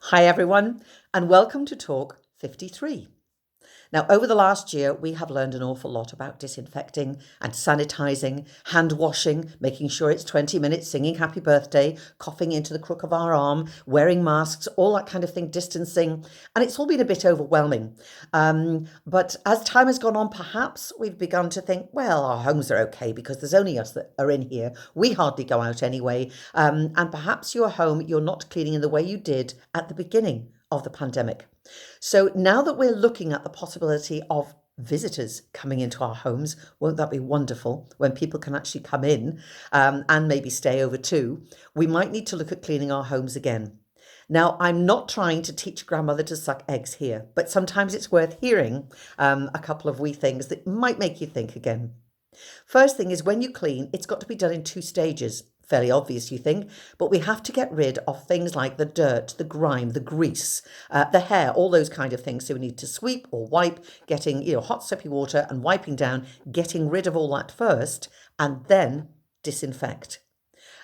Hi, everyone, and welcome to Talk 53. Now, over the last year, we have learned an awful lot about disinfecting and sanitizing, hand washing, making sure it's 20 minutes, singing happy birthday, coughing into the crook of our arm, wearing masks, all that kind of thing, distancing. And it's all been a bit overwhelming. But as time has gone on, perhaps we've begun to think, well, our homes are okay because there's only us that are in here. We hardly go out anyway. And perhaps your home, you're not cleaning in the way you did at the beginning of the pandemic. So now that we're looking at the possibility of visitors coming into our homes, won't that be wonderful when people can actually come in and maybe stay over too? We might need to look at cleaning our homes again. Now, I'm not trying to teach grandmother to suck eggs here, but sometimes it's worth hearing a couple of wee things that might make you think again. First thing is when you clean, it's got to be done in two stages. Fairly obvious, you think, but we have to get rid of things like the dirt, the grime, the grease, the hair, all those kind of things. So we need to sweep or wipe, getting hot soapy water and wiping down, getting rid of all that first, and then disinfect.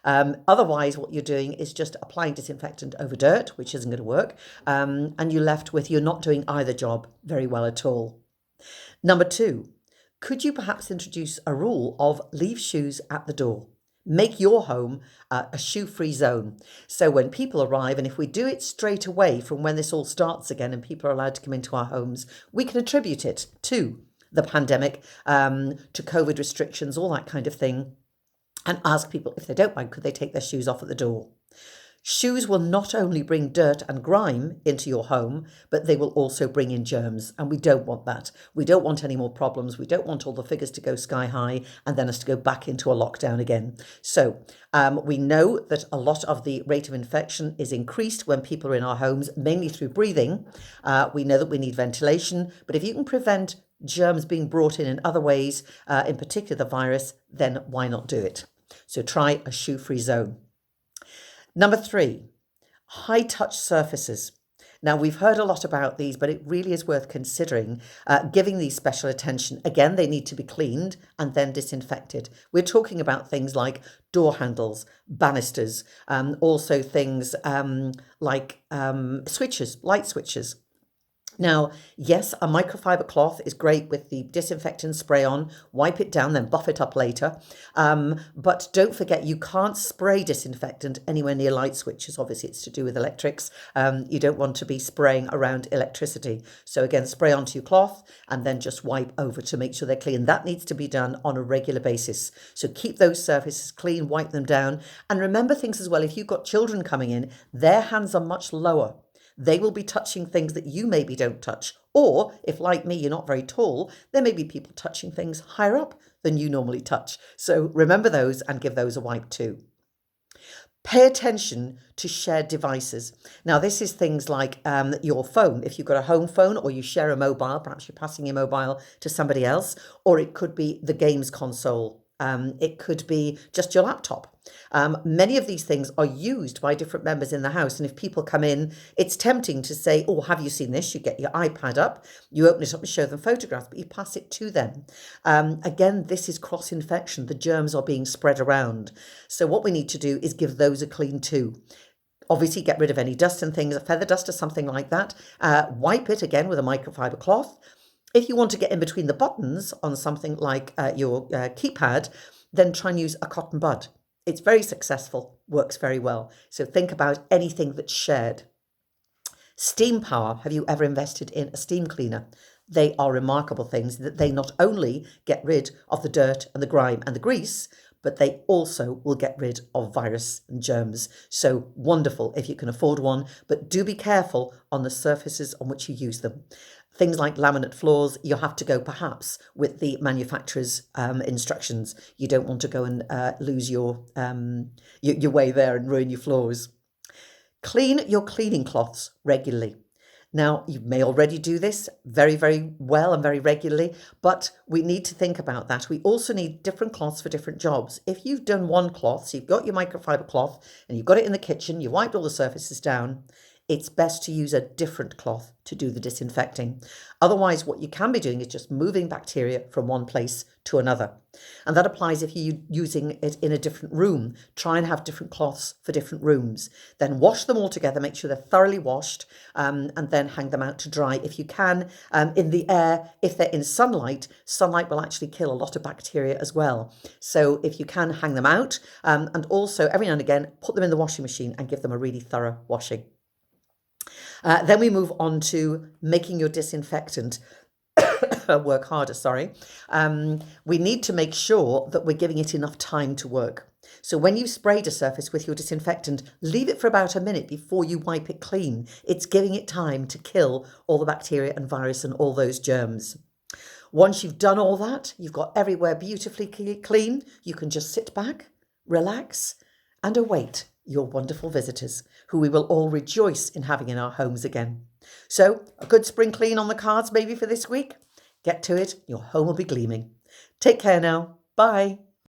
Otherwise, what you're doing is just applying disinfectant over dirt, which isn't going to work, and you're not doing either job very well at all. Number two, could you perhaps introduce a rule of leave shoes at the door? Make your home a shoe-free zone. So when people arrive, and if we do it straight away from when this all starts again and people are allowed to come into our homes, we can attribute it to the pandemic, to COVID restrictions, all that kind of thing, and ask people if they don't mind, could they take their shoes off at the door? Shoes will not only bring dirt and grime into your home, but they will also bring in germs. And we don't want that. We don't want any more problems. We don't want all the figures to go sky high and then us to go back into a lockdown again. So we know that a lot of the rate of infection is increased when people are in our homes, mainly through breathing. We know that we need ventilation, but if you can prevent germs being brought in other ways, in particular the virus, then why not do it? So try a shoe-free zone. Number three, high touch surfaces. Now, we've heard a lot about these, but it really is worth considering giving these special attention. Again, they need to be cleaned and then disinfected. We're talking about things like door handles, banisters, also things like switches, light switches. Now, yes, a microfiber cloth is great with the disinfectant spray on, wipe it down, then buff it up later. But don't forget, you can't spray disinfectant anywhere near light switches. Obviously, it's to do with electrics. You don't want to be spraying around electricity. So again, spray onto your cloth and then just wipe over to make sure they're clean. That needs to be done on a regular basis. So keep those surfaces clean, wipe them down. And remember things as well, if you've got children coming in, their hands are much lower. They will be touching things that you maybe don't touch. Or if, like me, you're not very tall, there may be people touching things higher up than you normally touch. So remember those and give those a wipe too. Pay attention to shared devices. Now, this is things like your phone. If you've got a home phone or you share a mobile, perhaps you're passing your mobile to somebody else, or it could be the games console. It could be just your laptop. Many of these things are used by different members in the house. And if people come in, it's tempting to say, oh, have you seen this? You get your iPad up, you open it up and show them photographs, but you pass it to them. Again, this is cross-infection. The germs are being spread around. So what we need to do is give those a clean too. Obviously, get rid of any dust and things, a feather dust or something like that. Wipe it again with a microfiber cloth. If you want to get in between the buttons on something like your keypad, then try and use a cotton bud. It's very successful, works very well. So think about anything that's shared. Steam power. Have you ever invested in a steam cleaner? They are remarkable things that they not only get rid of the dirt and the grime and the grease, but they also will get rid of virus and germs. So wonderful if you can afford one, but do be careful on the surfaces on which you use them. Things like laminate floors, you'll have to go perhaps with the manufacturer's instructions. You don't want to go and lose your way there and ruin your floors. Clean your cleaning cloths regularly. Now, you may already do this very, very well and very regularly, but we need to think about that. We also need different cloths for different jobs. If you've done one cloth, so you've got your microfiber cloth and you've got it in the kitchen, you wiped all the surfaces down, it's best to use a different cloth to do the disinfecting. Otherwise, what you can be doing is just moving bacteria from one place to another. And that applies if you're using it in a different room. Try and have different cloths for different rooms. Then wash them all together, make sure they're thoroughly washed, and then hang them out to dry if you can. In the air, if they're in sunlight will actually kill a lot of bacteria as well. So if you can, hang them out, and also every now and again, put them in the washing machine and give them a really thorough washing. Then we move on to making your disinfectant work harder, we need to make sure that we're giving it enough time to work. So when you've sprayed a surface with your disinfectant, leave it for about a minute before you wipe it clean. It's giving it time to kill all the bacteria and virus and all those germs. Once you've done all that, you've got everywhere beautifully clean, you can just sit back, relax, and await your wonderful visitors, who we will all rejoice in having in our homes again. So, a good spring clean on the cards maybe for this week? Get to it, your home will be gleaming. Take care now. Bye.